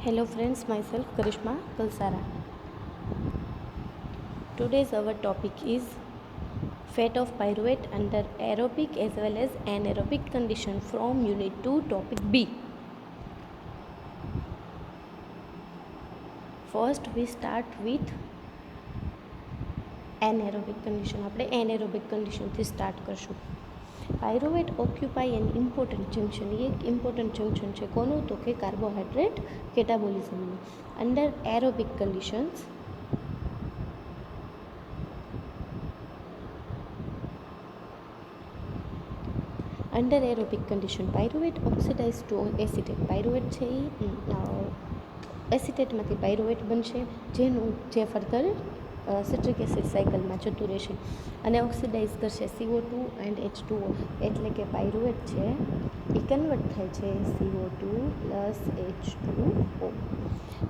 Hello friends, myself Karishma Kalsara. Today's our topic is fate of pyruvate under aerobic as well as anaerobic condition from unit 2 topic B. First we start with anaerobic condition. આપણે anaerobic condition થી start કરશું. Pyruvate occupy an important junction. એ એક important junction છે કોનું? તો કે carbohydrate કેટાબોલિઝમનું. Under aerobic conditions under aerobic condition pyruvate oxidise to acetate. Pyruvate છે એ એસિટેટમાંથી પાયરુવેટ બનશે જે ફર્ધર સિટ્રિક એસિડ સાયકલમાં જતું રહેશે અને ઓક્સિડાઇઝ કરશે CO2 એન્ડ H2O. એટલે કે પાયરુવેટ છે એ કન્વર્ટ થાય છે CO2 પ્લસ H2O.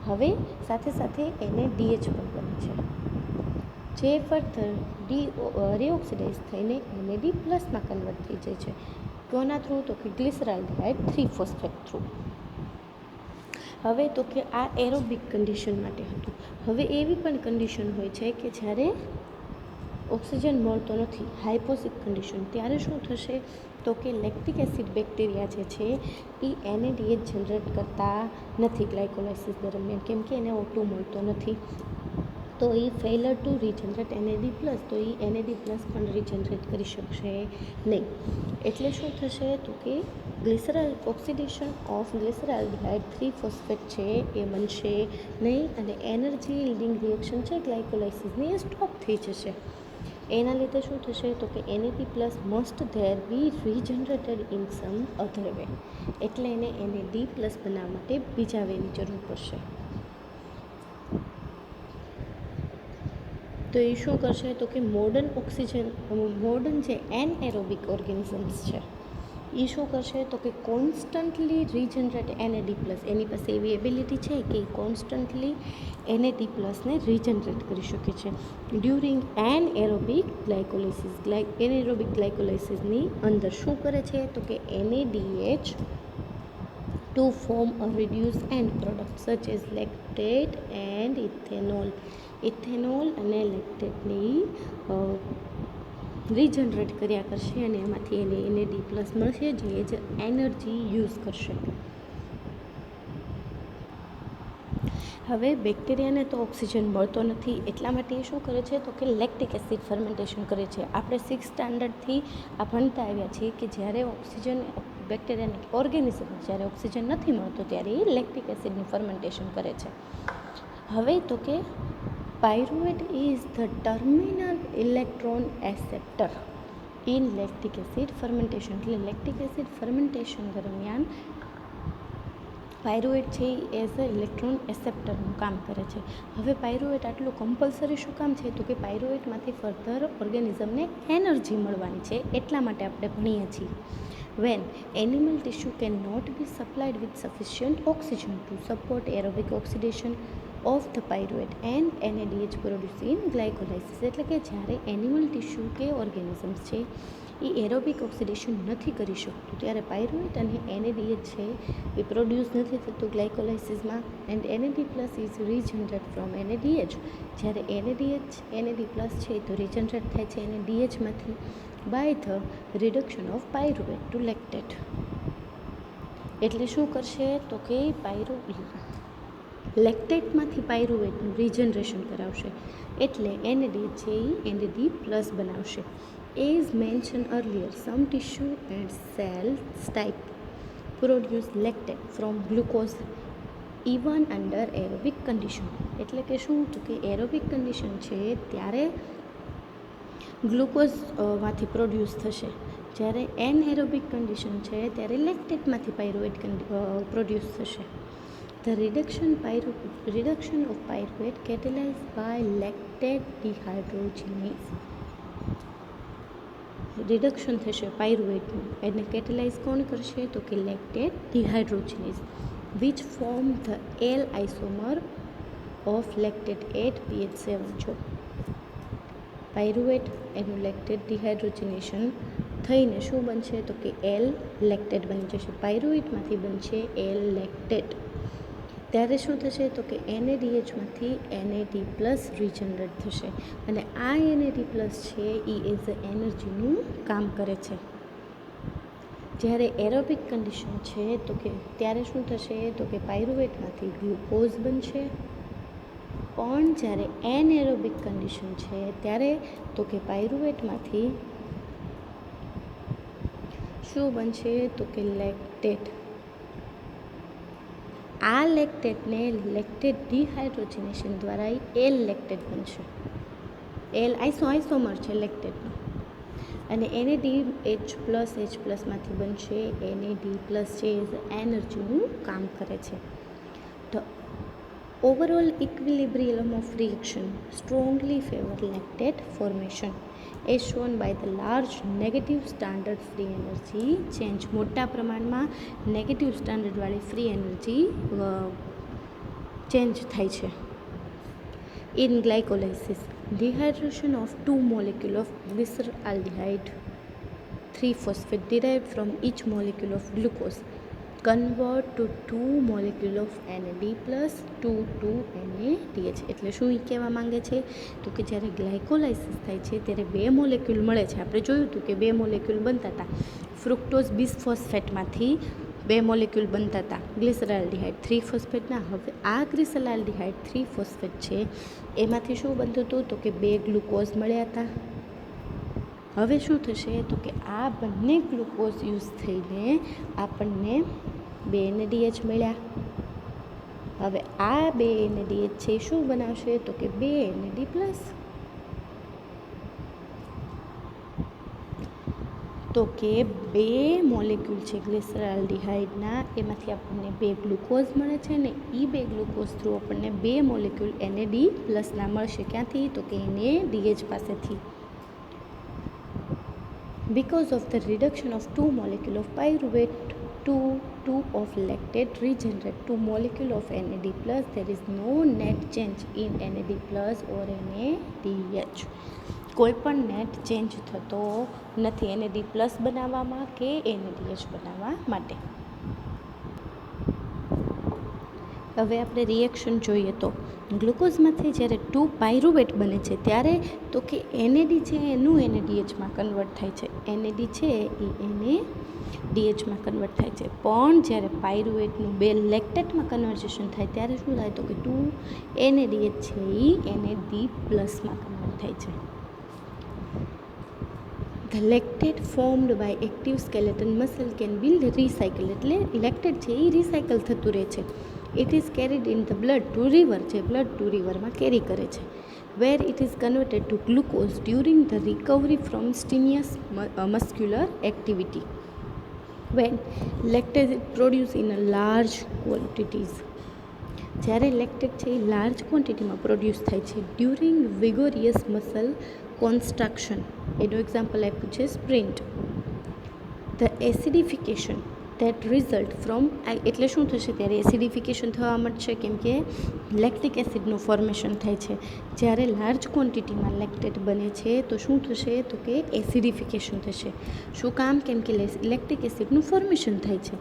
હવે સાથે સાથે એને DH પણ બને છે જે ફર્ધર રીઓક્સિડાઇઝ થઈને NAD પ્લસમાં કન્વર્ટ થઈ જાય છે. કોના થ્રુ? તો કે ગ્લિસરાલ્ડિહાઇડ 3-ફોસ્ફેટ થ્રુ. હવે તો કે આ એરોબિક કન્ડિશન માટે હતું. હવે એવી પણ કન્ડિશન હોય છે કે જ્યારે ઓક્સિજન મળતો નથી, હાઇપોક્સિક કન્ડિશન, ત્યારે શું થશે? તો કે લેક્ટિક એસિડ બેક્ટેરિયા જે છે એ NADH જનરેટ કરતા નથી ગ્લાયકોલાઇસિસ દરમિયાન, કેમ કે એને O2 મળતો નથી. તો એ ફેલર ટુ રીજનરેટ NAD+, તો એ NAD+ પણ રીજનરેટ કરી શકશે નહીં. એટલે શું થશે? તો કે ઓક્સિડેશન ઓફ ગ્લિસરાલ્ડિહાઇડ 3-ફોસ્ફેટ છે એ બનશે નહીં અને એનર્જી યીલ્ડિંગ રિએક્શન છે ગ્લાયકોલાઇસિસની એ સ્ટોપ થઈ જશે. એના લીધે શું થશે? તો કે NAD+ must there be regenerated in some other way. એટલે એને NAD+ બનાવવા માટે બીજા વેની જરૂર પડશે. તો એ શું કરશે? તો કે મોડર્ન જે એનએરોબિક ઓર્ગેનિઝમ્સ છે એ શું કરશે? તો કે કોન્સ્ટન્ટલી રીજનરેટ NAD+. એની પાસે એવી એબિલિટી છે કે એ કોન્સ્ટન્ટલી NAD+ ને રીજનરેટ કરી શકે છે ડ્યુરિંગ એનએરોબિક ગ્લાયકોલાઇસિસ. એનએરોબિક ગ્લાયકોલાઇસિસની અંદર શું કરે છે? તો કે NADH to form a reduced end product such as lactate and ethanol. Ethanol અને લેક્ટેટની રીજનરેટ કર્યા કરશે અને એમાંથી એને NAD+ મળશે જે જ એનર્જી યુઝ કરશે. હવે બેક્ટેરિયાને તો ઓક્સિજન મળતો નથી, એટલા માટે એ શું કરે છે? તો કે લેક્ટિક એસિડ ફર્મેન્ટેશન કરે છે. આપણે 6th સ્ટાન્ડર્ડથી આ ભણતા આવ્યા છીએ કે જ્યારે ઓક્સિજન બેક્ટેરિયાને ઓર્ગેનિઝમ જ્યારે ઓક્સિજન નથી મળતો ત્યારે એ લેક્ટિક એસિડનું ફર્મેન્ટેશન કરે છે. હવે તો કે pyruvate is the terminal electron acceptor in lactic acid fermentation. એટલે લેક્ટિક એસિડ ફર્મેન્ટેશન દરમિયાન પાયરુવેટ છે એ એઝ અ ઇલેક્ટ્રોન એસેપ્ટરનું કામ કરે છે. હવે પાયરુવેટ આટલું કમ્પલસરી શું કામ છે? તો કે પાયરુવેટમાંથી ફર્ધર ઓર્ગેનિઝમને એનર્જી મળવાની છે, એટલા માટે આપણે ભણીએ છીએ. When animal tissue cannot be supplied with sufficient oxygen to support aerobic oxidation of the pyruvate and NADH produced in glycolysis. એટલે કે જ્યારે એનિમલ ટિશ્યુ કે ઓર્ગેનિઝમ્સ છે એ એરોબિક ઓક્સિડેશન નથી કરી શકતું ત્યારે પાયરુવેટ અને NADH છે એ પ્રોડ્યુસ નથી થતું ગ્લાયકોલાઇસિસમાં and NAD+ is regenerate from NADH. જ્યારે NAD+ છે તો રીજનરેટ થાય છે NADHમાંથી by the reduction of pyruvate to lactate. એટલે શું કરશે? તો કે લેક્ટેટમાંથી પાયરુવેટનું રીજનરેશન કરાવશે એટલે NAD છે એ NAD+ બનાવશે. As mention earlier, some tissue and cells type produce lactate from glucose even under aerobic condition. એટલે કે શું? તો કે એરોબિક કન્ડિશન છે ત્યારે ગ્લુકોઝ માંથી પ્રોડ્યુસ થશે, જ્યારે એનએરોબિક કન્ડિશન છે ત્યારે લેક્ટેટમાંથી પાયરુવેટ પ્રોડ્યુસ થશે. The reduction of pyruvate catalyzed by lactate dehydrogenase. Reduction થશે પાયરુવેટનું, એને કેટેલાઇઝ કોણ કરશે? તો કે lactate dehydrogenase which form the L isomer of lactate at pH 7. જો પાયરુવેટ એનું લેક્ટેટ ડિહાઇડ્રોજેનેશન થઈને શું બનશે? તો કે L લેક્ટેટ બની જશે. પાયરુવેટમાંથી બનશે L લેક્ટેટ. ત્યારે શું થશે તો કે NADHમાંથી NAD પ્લસ રિજનરેટ થશે અને આ NAD પ્લસ છે એ એઝ અ એનર્જીનું કામ કરે છે. જ્યારે એરોબિક કન્ડિશન છે તો કે ત્યારે શું થશે તો કે પાયરુવેટમાંથી ગ્લુકોઝ બનશે. પણ જ્યારે એનએરોબિક કન્ડિશન છે ત્યારે તો કે પાયરુવેટમાંથી શું બનશે તો કે લેક્ટેટ. આ લેક્ટેટને લેક્ટેટ ડિહાઇડ્રોજનેશન દ્વારા એલ લેક્ટેટ બનશે. એલ આઇસોમર છે લેક્ટેટનું અને NADH+H+માંથી બનશે NAD+, છે એનર્જીનું કામ કરે છે. તો overall equilibrium of reaction strongly favour lactate formation as shown by the large negative standard free energy change. મોટા પ્રમાણમાં નેગેટિવ સ્ટાન્ડર્ડવાળી ફ્રી એનર્જી ચેન્જ થાય છે. In glycolysis, dehydration of 2 molecules of glyceraldehyde 3-phosphate derived from each molecule of glucose convert to 2 molecules of NAD plus 2 NADH. એટલે શું એ કહેવા માંગે છે તો કે જ્યારે ગ્લાયકોલાઇસિસ થાય છે ત્યારે 2 મોલેક્યુલ મળે છે. આપણે જોયું હતું કે 2 મોલેક્યુલ બનતા હતા. ફ્રુક્ટોઝ બિસફોસ્ફેટમાંથી 2 મોલેક્યુલ બનતા હતા ગ્લિસરાલ્ડિહાઇડ 3-ફોસ્ફેટના. હવે આ ગ્લિસરાલ્ડિહાઇડ 3-ફોસ્ફેટ છે એમાંથી શું બનતું હતું તો કે 2 ગ્લુકોઝ મળ્યા હતા. હવે શું થશે તો કે આ બંને ગ્લુકોઝ યુઝ થઈને આપણને 2 NADH મળ્યા. હવે આ 2 NADH છે શું બનાવશે તો કે 2 NAD+. તો કે 2 મોલેક્યુલ છે ગ્લિસરાલ્ડિહાઇડના એમાંથી આપણને 2 ગ્લુકોઝ મળે છે ને એ 2 ગ્લુકોઝ થ્રુ આપણને 2 મોલેક્યુલ NAD+ના મળશે. ક્યાંથી તો કે NADH પાસેથી. Because of the reduction of 2 molecules of pyruvate to 2 of lactate regenerate 2 molecules of NAD+, there is no net change in NAD+ or NADH. કોઈ પણ નેટ ચેન્જ થતો નથી NAD+ બનાવવામાં કે NADH બનાવવા માટે. હવે આપણે રિએક્શન જોઈએ તો ગ્લુકોઝમાંથી જ્યારે 2 પાયરુવેટ બને છે ત્યારે તો કે NAD છે એનું NADHમાં કન્વર્ટ થાય છે. NAD છે એ NADHમાં કન્વર્ટ થાય છે. પણ જ્યારે પાયરુવેટનું 2 લેક્ટેટમાં કન્વર્ઝેશન થાય ત્યારે શું થાય તો કે 2 NADH છે એ NAD+માં કન્વર્ટ થાય છે. The lactate formed by active skeleton muscle can be recycled. એટલે લેક્ટેટ છે એ રિસાયકલ થતું રહે છે. It is carried in the blood to river છે બ્લડ ટુ રિવરમાં કેરી કરે છે. Where it is converted to glucose during the recovery from strenuous muscular activity. When lactate is produced in a large quantities. જ્યારે lactate છે એ large ક્વોન્ટિટીમાં produce થાય છે during વિગોરિયસ muscle કોન્સ્ટ્રક્શન. એનું example આપ્યું છે sprint. The acidification that result from એટલે શું થશે ત્યારે એસિડિફિકેશન થવા મળશે કેમ કે લેક્ટિક એસિડનું ફોર્મેશન થાય છે. જ્યારે લાર્જ ક્વોન્ટિટીમાં લેક્ટેટ બને છે તો શું થશે તો કે એસિડિફિકેશન થશે. શું કામ કેમ કે લેક્ટિક એસિડનું ફોર્મેશન થાય છે.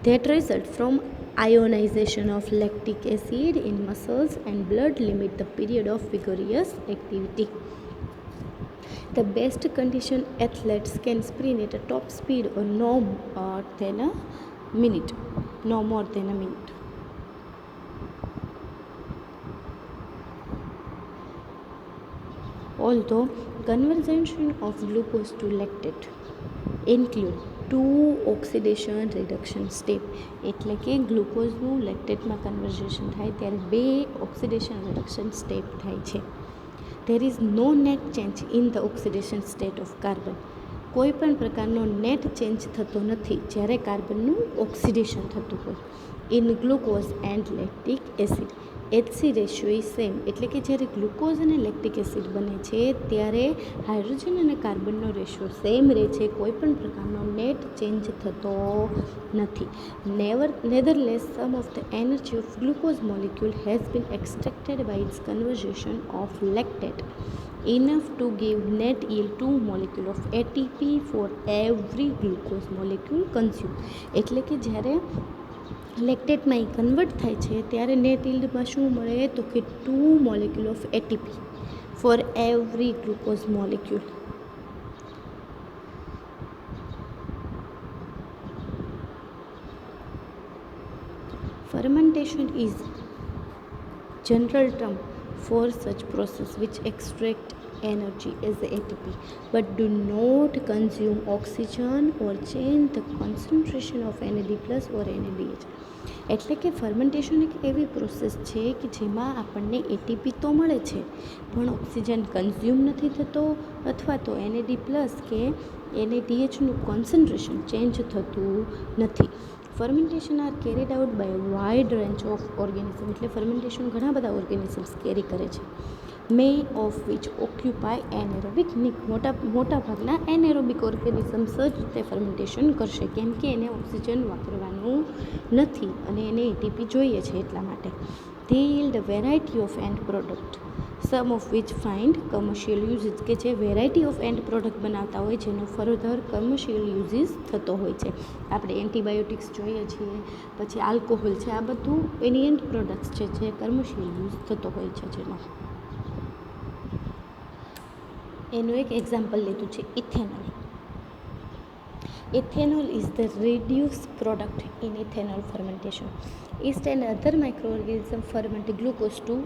That result from ionization of lactic acid in muscles and blood limit the period of vigorous activity. The best conditioned athletes can sprint at a top speed or no more than a minute. Although conversion of glucose to lactate include 2 oxidation reduction step. એટલે કે ગ્લુકોઝનું લેક્ટેટમાં conversion થાય ત્યારે 2 oxidation reduction step થાય છે. There is no net change in the oxidation state of carbon. કોઈ પણ પ્રકારનો net change થતો નથી જ્યારે કાર્બનનું ઓક્સિડેશન થતું હોય. In glucose and lactic acid HC ratio is same. એટલે કે જ્યારે ગ્લુકોઝ અને લેક્ટિક એસિડ બને છે ત્યારે હાઇડ્રોજન અને કાર્બનનો રેશિયો સેમ રહે છે. કોઈ પણ પ્રકારનો નેટ ચેન્જ થતો નથી. Nevertheless some of the energy of glucose molecule has been extracted by its conversion of lactate enough to give net yield 2 molecule of ATP for every glucose molecule consumed. એટલે કે જ્યારે લેક્ટેટમાં એ convert થાય છે ત્યારે net યીલ્ડમાં શું મળે તો કે 2 molecule of ATP for every glucose molecule. Fermentation is general term for such process which extract energy as ATP but do not consume oxygen or change the concentration of NAD+ or NADH. એટલે કે fermentation એક એવી process છે કે જેમાં આપણને ATP તો મળે છે પણ ઓક્સિજન કન્ઝ્યુમ નથી થતો અથવા તો NAD+ કે NADHનું કોન્સન્ટ્રેશન ચેન્જ થતું નથી. Fermentation are carried out by wide range of organism. એટલે ફર્મેન્ટેશન ઘણા બધા ઓર્ગેનિઝમ્સ કેરી કરે છે. Many of which occupy anaerobic મોટા ભાગના એનેરોબિક ઓર્ગેનિઝમ્સ જ તે ફર્મેન્ટેશન કરશે કેમ કે એને ઓક્સિજન વાપરવાનું નથી અને એને એટીપી જોઈએ છે એટલા માટે. They yield a variety of end product, some of which find commercial uses. કે જે વેરાયટી ઓફ એન્ડ પ્રોડક્ટ બનાવતા હોય જેનો ફર્ધર કમર્શિયલ યુઝીસ થતો હોય છે. આપણે એન્ટીબાયોટિક્સ જોઈએ છીએ, પછી આલ્કોહોલ છે, આ બધું એની એન્ડ પ્રોડક્ટ્સ છે જે કમર્શિયલ યુઝ થતો હોય છે. જેનો એનું એક એક્ઝામ્પલ લીધું છે ethanol. Ethanol is the reduced product in ethanol fermentation. Yeast and other microorganisms ferment glucose to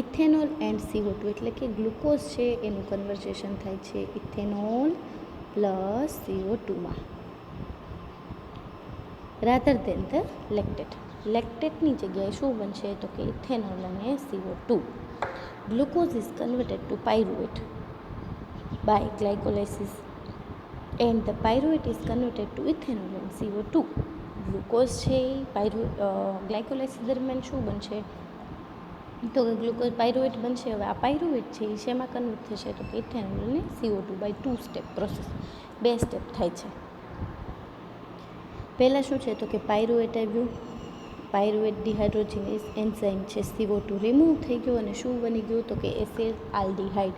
ethanol and CO2. એટલે કે ગ્લુકોઝ છે એનું કન્વર્ઝેશન થાય છે ઇથેનોલ પ્લસ CO2માં રાધર દેન ધ લેક્ટેટ. લેક્ટેટની જગ્યાએ શું બનશે તો કે ઇથેનોલ અને CO2. Glucose is converted to pyruvate by glycolysis and the pyruvate is converted to ethanol and CO2. Glucose છે ગ્લાયકોલાઇસિસ દરમિયાન શું બનશે તો કે ગ્લુકોઝ પાયરુવેટ બનશે. હવે આ પાયરુવેટ છે એ શેમાં કન્વર્ટ થશે તો કે ઇથેનોલ અને CO2 by 2 step process. 2 step થાય છે. પહેલાં શું છે તો કે પાયરુવેટ આવ્યું, પાયરુવેટ ડિહાઇડ્રોજિનેઝ એન્ઝાઇમ છે CO2 રિમૂવ થઈ ગયો અને શું બની ગયું તો કે એસિડ આલ્ડિહાઇડ.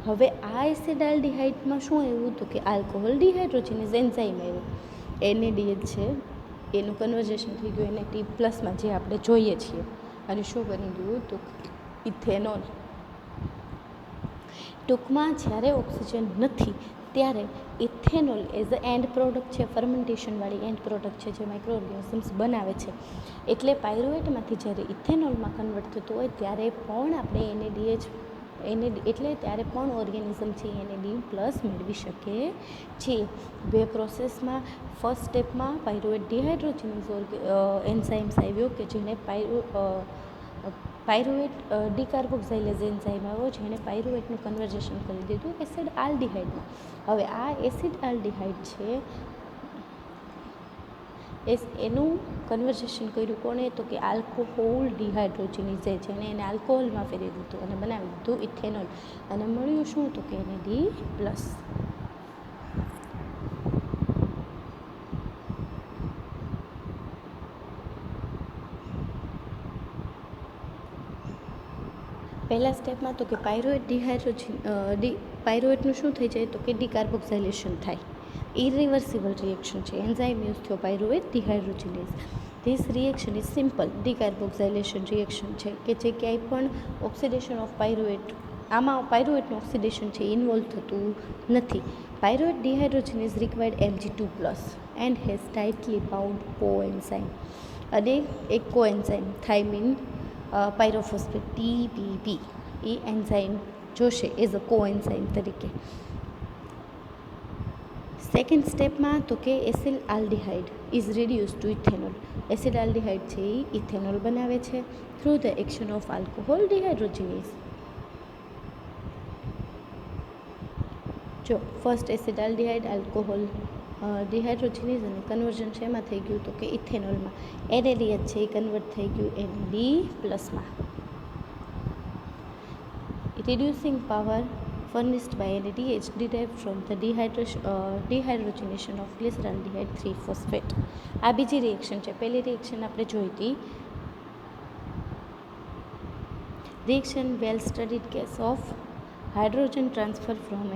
હવે આ એસિડ આલ્ડિહાઇડમાં શું આવ્યું તો કે આલ્કોહોલ ડિહાઇડ્રોજિનેઝ એન્ઝાઇમ આવ્યું. NADH છે એનું કન્વર્ઝેશન થઈ ગયું NAD+માં જે આપણે જોઈએ છીએ અને શું બની ગયું તો ઇથેનોલ. ટૂંકમાં જ્યારે ઓક્સિજન નથી ત્યારે ethanol as a and product છે, ફર્મેન્ટેશનવાળી એન્ડ પ્રોડક્ટ છે જે માઇક્રો ઓર્ગેનિઝમ્સ બનાવે છે. એટલે પાયરુવેટમાંથી જ્યારે ઇથેનોલમાં કન્વર્ટ થતું હોય ત્યારે પણ આપણે NADH એટલે ત્યારે પણ ઓર્ગેનિઝમ છે NAD+ મેળવી શકે છે. બે પ્રોસેસમાં ફર્સ્ટ સ્ટેપમાં પાયરુવેટ ડિહાઇડ્રોજિનેઝ એન્ઝાઇમ્સ આવ્યો કે જેને પાયરુવેટ ડિકાર્બોક્સાઇલેઝ એન્ઝાઇમ આવ્યો જેણે પાયરુવેટનું કન્વર્ઝેશન કરી દીધું એસિડ આલ્ડિહાઇડમાં. હવે આ એસિડ આલ્ડિહાઇડ છે એનું કન્વર્ઝેશન કર્યું કોણે તો કે આલ્કોહોલ ડિહાઇડ્રોજિનેઝે, જેને એને આલ્કોહોલમાં ફેરવી દીધું અને બનાવી દીધું ઇથેનોલ અને મળ્યું શું તો કે NAD+. પહેલા સ્ટેપમાં તો કે પાયરુવેટનું શું થઈ જાય તો કે ડિકાર્બોક્સાઇલેશન થાય. ઇરિવર્સિબલ રિએક્શન છે. એન્ઝાઇમ યુઝ થયો pyruvate dehydrogenase. This reaction is simple decarboxylation reaction છે કે જે ક્યાંય પણ ઓક્સિડેશન ઓફ પાયરુવેટ આમાં પાયરુવેટનું ઓક્સિડેશન છે ઇન્વોલ્વ થતું નથી. Pyruvate dehydrogenase required Mg2+ and has tightly bound coenzyme અને એક કોએન્ઝાઇમ થાઇમિન પાયરોફોસ્ફેટ TPP એ એન્ઝાઇમ જોશે એઝ અ કોએન્ઝાઇમ તરીકે. સેકન્ડ સ્ટેપમાં તો કે acid aldehyde is reduce to ethanol. Acid aldehyde છે એ ઇથેનોલ બનાવે છે through the action of alcohol dehydrogenase. જો first acid aldehyde alcohol dehydrogenase અને કન્વર્ઝન છે એમાં થઈ ગયું તો કે ઇથેનોલમાં. NADH છે એ કન્વર્ટ થઈ ગયું NAD+માં. Reducing power furnished by NADH derived from the dehydrogenation of glyceraldehyde 3-phosphate. આ બીજી રિએક્શન છે. પહેલી રિએક્શન આપણે જોઈ હતી reaction well studied case of hydrogen transfer from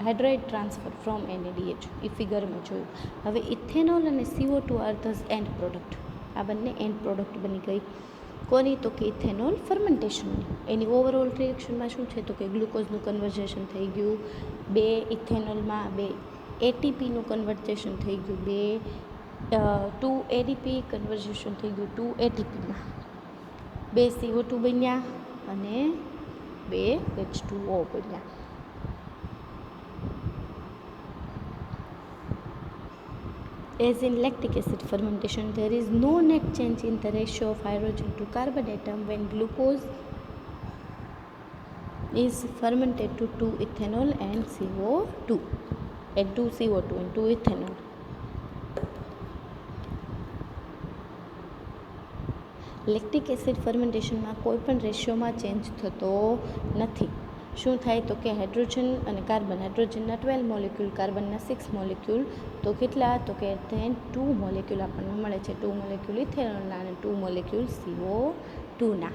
hydride transfer from NADH એ ફિગરમાં જોયું. હવે ઇથેનોલ અને CO2 R this and product. આ બંને એન્ડ પ્રોડક્ટ બની ગઈ. કોની? તો કે ઇથેનોલ ફર્મેન્ટેશનની. એની ઓવરઓલ રિએક્શનમાં શું છે? તો કે ગ્લુકોઝનું કન્વર્ઝેશન થઈ ગયું 2 ઇથેનોલમાં, 2 એટીપીનું કન્વર્ઝેશન થઈ ગયું 2 એડીપી કન્વર્ઝેશન થઈ ગયું 2 એટીપીમાં, 2 CO2 બન્યા અને 2 H2O બન્યા. As in lactic acid fermentation, there is no net change in the ratio of hydrogen to carbon atom when glucose is fermented to 2 ethanol and CO2 and 2 CO2 and 2 ethanol. Lactic acid ફર્મેન્ટેશનમાં કોઈ પણ રેશિયોમાં change થતો નથી. શું થાય? તો કે hydrogen અને કાર્બન, હાઇડ્રોજનના 12 મોલિક્યુલ, કાર્બનના 6 મોલિક્યુલ, તો કેટલા? તો કે 2 મોલિક્યુલ આપણને મળે છે, 2 મોલિક્યુલ ઇથેનોલના અને 2 molecule CO2ના.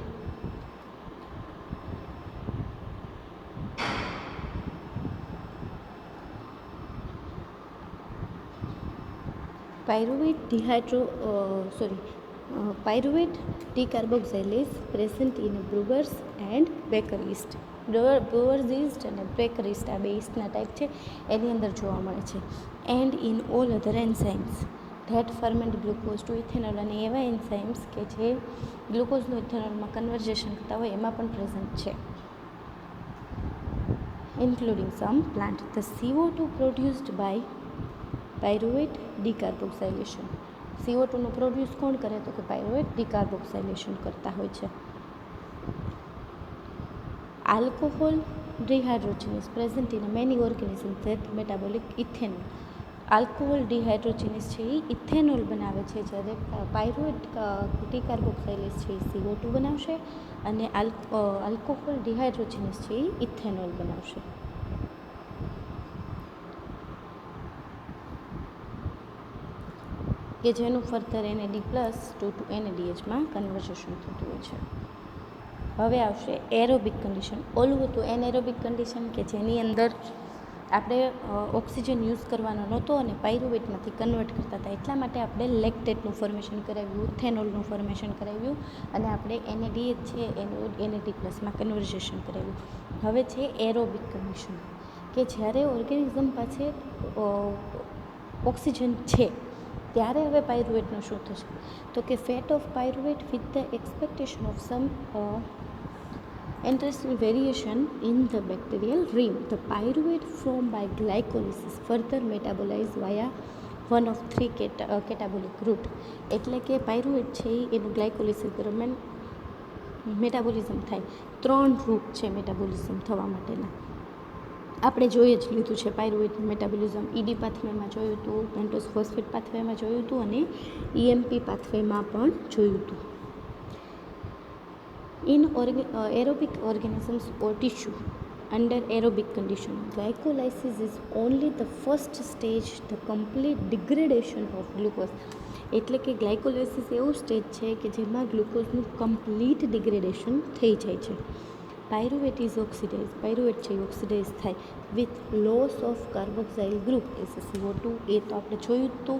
Pyruvate decarboxyl is present in brewers and baker yeast. Brewers yeast અને baker yeast આ બે yeastના ટાઈપ છે, એની અંદર જોવા મળે છે. And in all other enzymes that ferment glucose to ethanol, અને એવા એન્ઝાઇમ્સ કે જે ગ્લુકોઝનું ઇથેનોલમાં કન્વર્ઝેશન કરતા હોય એમાં પણ પ્રેઝન્ટ છે. Including some plant. The CO2 produced by pyruvate decarboxylation. CO2નું પ્રોડ્યુસ કોણ કરે? તો કે પાયરુવેટ ડિકાર્બોક્સાઇલેશન કરતા હોય છે. Alcohol dehydrogenase present in many organism that metabolic ethanol. Alcohol dehydrogenase છે એ ઇથેનોલ બનાવે છે, જ્યારે પાયરુવેટ ડિકાર્બોક્સાઇલેસ છે એ CO2 બનાવશે અને આલ્કોહોલ ડિહાઇડ્રોજેનેસ છે એ ઇથેનોલ બનાવશે. કે જેનું ફર્ધર NAD+to NADHમાં કન્વર્ઝેશન થતું હોય છે. હવે આવશે એરોબિક કન્ડિશન. ઓલું હતું એનએરોબિક કન્ડિશન કે જેની અંદર આપણે ઓક્સિજન યુઝ કરવાનો નહોતો અને પાયરુવેટમાંથી કન્વર્ટ કરતા હતા, એટલા માટે આપણે લેક્ટેટનું ફોર્મેશન કરાવ્યું, ઇથેનોલનું ફોર્મેશન કરાવ્યું અને આપણે NADH છે એનું NAD+માં કન્વર્ઝેશન કરાવ્યું. હવે છે એરોબિક કન્ડિશન કે જ્યારે ઓર્ગેનિઝમ પાસે ઓક્સિજન છે ત્યારે હવે પાયરુવેટનું શું થશે? તો કે fat of pyruvate with the expectation of sum interesting variation in the bacterial rim. The pyruvate formed by glycolysis further metabolized via one of 3 catabolic route. એટલે કે પાયરુવેટ છે એનું ગ્લાયકોલિસિસ દરમિયાન મેટાબોલિઝમ થાય. 3 રૂટ છે મેટાબોલિઝમ થવા માટેના. આપણે જોઈ જ લીધું છે પાયરુવેટનું મેટાબોલિઝમ. ED પાથવેમાં જોયું હતું, પેન્ટોઝ ફોસ્ફેટ પાથવેમાં જોયું હતું અને EMP પાથવેમાં પણ જોયું હતું. In aerobic organisms or tissue under aerobic condition, glycolysis is only the first stage, the complete degradation of glucose. એટલે કે ગ્લાયકોલાઇસિસ એવું સ્ટેજ છે કે જેમાં ગ્લુકોઝનું કમ્પ્લીટ ડિગ્રેડેશન થઈ જાય છે. પાયરુવેટ ઇઝ ઓક્સિડાઇઝ, પાયરુવેટ છે ઓક્સિડાઇઝ થાય with loss of carboxyl group as CO2. એ તો આપણે જોયું જ હતું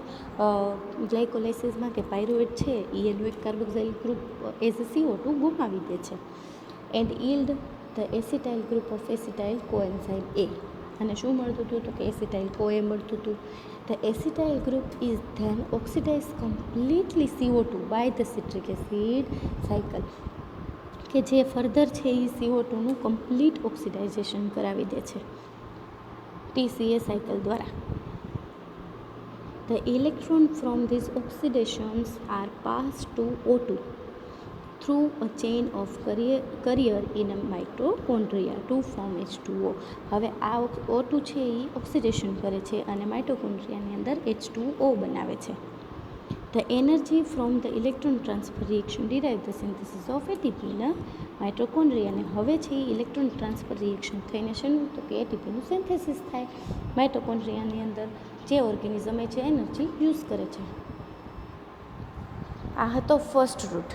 ગ્લાયકોલાઇસિસમાં કે પાયરુવેટ છે એ એનું એક કાર્બોક્સાઇલ ગ્રુપ એઝ CO2 ગુમાવી દે છે. And yield the acetyl group of acetyl coenzyme A. અને શું મળતું હતું? તો કે એસિટાઇલ કોએ મળતું હતું. The acetyl group is then oxidise completely CO2 by the citric acid cycle, કે જે ફર્ધર છે એ CO2નું કમ્પ્લીટ ઓક્સિડાઇઝેશન કરાવી દે છે TCA સાયકલ દ્વારા. The electron from these oxidations are pass to O2 through a chain of carrier in a mitochondria to form H2O. હવે આ O2 છે એ ઓક્સિડેશન કરે છે અને માઇટોકોન્ડ્રિયાની અંદર H2O બનાવે છે. The energy from the electron transfer reaction derive the synthesis of ATP in a mitochondria. અને હવે છે એ ઇલેક્ટ્રોન ટ્રાન્સફર રિએક્શન થઈને શું? તો કે એટીપીનું સિન્થેસિસ થાય માઇટોકોન્ડ્રિયાની અંદર, જે ઓર્ગેનિઝમ એ છે એનર્જી યુઝ કરે છે. આ હતો ફર્સ્ટ રૂટ,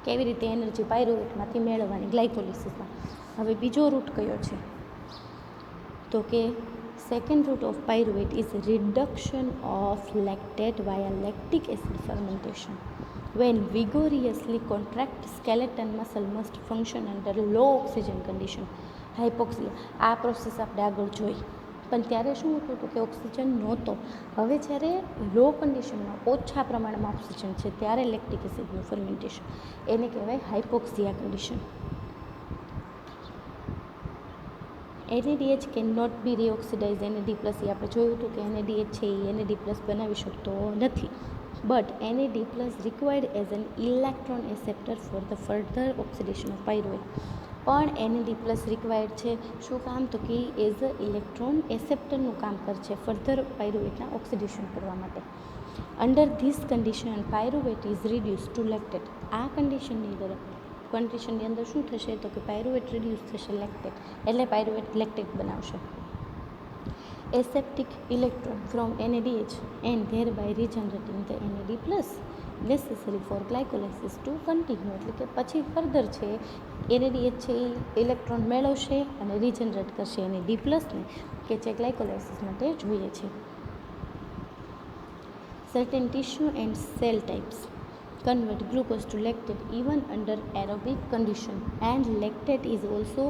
કેવી રીતે એનર્જી પાયરુવેટમાંથી મેળવવાની ગ્લાયકોલિસિસમાં. હવે બીજો રૂટ કયો છે? તો કે Second route of pyruvate is reduction of lactate via lactic acid fermentation. When vigorously contract skeleton muscle must function under low oxygen condition, hypoxia. આ પ્રોસેસ આપણે આગળ જોઈ, પણ ત્યારે શું હતું તો કે ઓક્સિજન નહોતો. હવે જ્યારે લો કન્ડિશનમાં ઓછા પ્રમાણમાં ઓક્સિજન છે ત્યારે લેક્ટિક એસિડનું ફર્મેન્ટેશન, એને કહેવાય hypoxia condition. NADH can not be reoxidise NAD+. એ આપણે જોયું હતું કે NADH છે એ NAD+ બનાવી શકતો નથી. But NAD+ required as an electron acceptor for the further oxidation of pyruvate. પણ NAD+ રિક્વાયર્ડ છે શું કામ તો કે એઝ અ ઇલેક્ટ્રોન એસેપ્ટરનું કામ કરશે ફર્ધર પાયરુવેટના ઓક્સિડેશન કરવા માટે. Under this condition pyruvate is reduce to lactate. આ કન્ડિશનની અંદર શું થશે તો કે પાયરુવેટ રિડ્યુસ થશે લેક્ટેટ, એટલે પાયરુવેટ લેક્ટેટ બનાવશે. Accepting electron from NADH and thereby regenerating the NAD+ necessary for glycolysis to continue. એટલે કે પછી ફર્ધર છે NADH છે એ ઇલેક્ટ્રોન મેળવશે અને રિજનરેટ કરશે NAD+ ને, કે જે ગ્લાયકોલાઇસિસ માટે જોઈએ છે. Certain tissue and cell types convert glucose to lactate even under aerobic condition, and lactate is also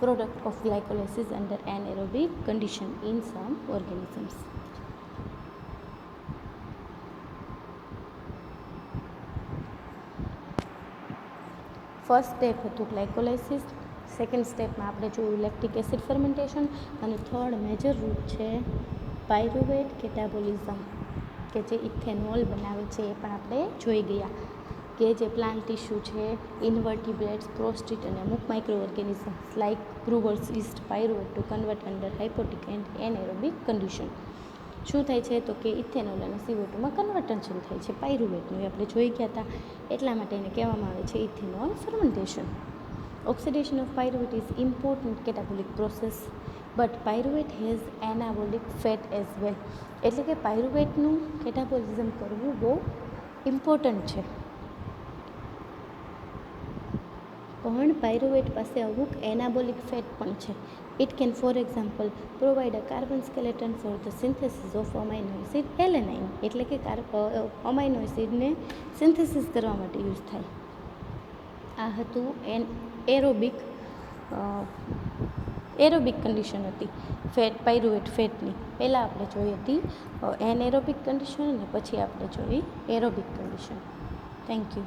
product of glycolysis under anaerobic condition in some organisms. First step હતું ગ્લાયકોલાઇસિસ, સેકન્ડ સ્ટેપમાં આપણે જોયું લેક્ટિક એસિડ ફર્મેન્ટેશન, અને third major route છે pyruvate catabolism, કે જે ethanol બનાવે છે. એ પણ આપણે જોઈ ગયા કે જે પ્લાન્ટ ટિશ્યુ છે, ઇન્વર્ટિબ્રેટ્સ, પ્રોસ્ટિટ અને અમુક micro organisms like brewers yeast pyruvate to convert under hypoxic and anaerobic condition. શું થાય છે તો કે ઇથેનોલ અને CO2માં કન્વર્ટન્શન થાય છે પાયરુવેટનું, એ આપણે જોઈ ગયા હતા. એટલા માટે એને કહેવામાં આવે છે ethanol fermentation. Oxidation of pyruvate is important catabolic process, but pyruvate has anabolic fate as well. એટલે કે પાયરુવેટનું કેટાબોલિઝમ કરવું બહુ ઇમ્પોર્ટન્ટ છે. પણ પાયરુવેટ પાસે અમુક એનાબોલિક ફેટ પણ છે. It can for example provide a carbon skeleton for the synthesis of amino acid alanine. એટલે કે અમાઇનો એસિડને સિન્થેસિસ કરવા માટે યુઝ થાય. આ હતું એરોબિક કન્ડિશન હતી પાયરુવેટ ફેટની. પહેલાં આપણે જોઈ હતી એનએરોબિક કન્ડિશન અને પછી આપણે જોઈ એરોબિક કન્ડિશન. Thank you.